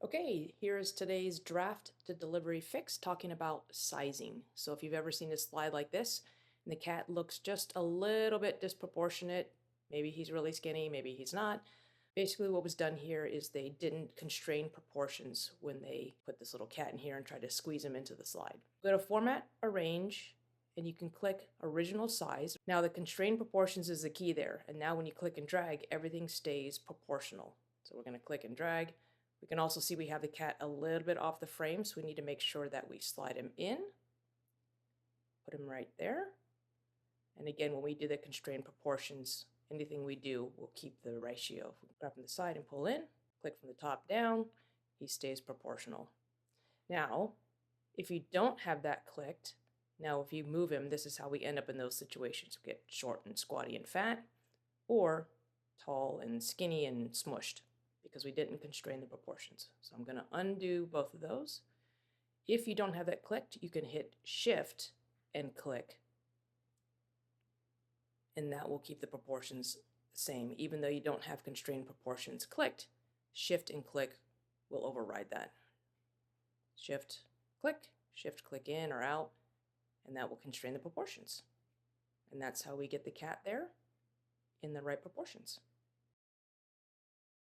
Okay, here's today's draft to delivery fix talking about sizing. So if you've ever seen a slide like this and the cat looks just a little bit disproportionate, maybe he's really skinny, maybe he's not. Basically what was done here is they didn't constrain proportions when they put this little cat in here and tried to squeeze him into the slide. Go to Format, Arrange, and you can click Original Size. Now the constrained proportions is the key there, and now when you click and drag, everything stays proportional. So we're going to click and drag. We can also see we have the cat a little bit off the frame, so we need to make sure that we slide him in, put him right there. And again, when we do the constrained proportions, anything we do will keep the ratio. If we grab from the side and pull in, click from the top down, he stays proportional. Now, if you don't have that clicked, now if you move him, this is how we end up in those situations. We get short and squatty and fat, or tall and skinny and smushed, because we didn't constrain the proportions. So I'm going to undo both of those. If you don't have that clicked, you can hit Shift and click, and that will keep the proportions the same. Even though you don't have constrained proportions clicked, Shift and click will override that. Shift, click in or out, and that will constrain the proportions. And that's how we get the cat there in the right proportions.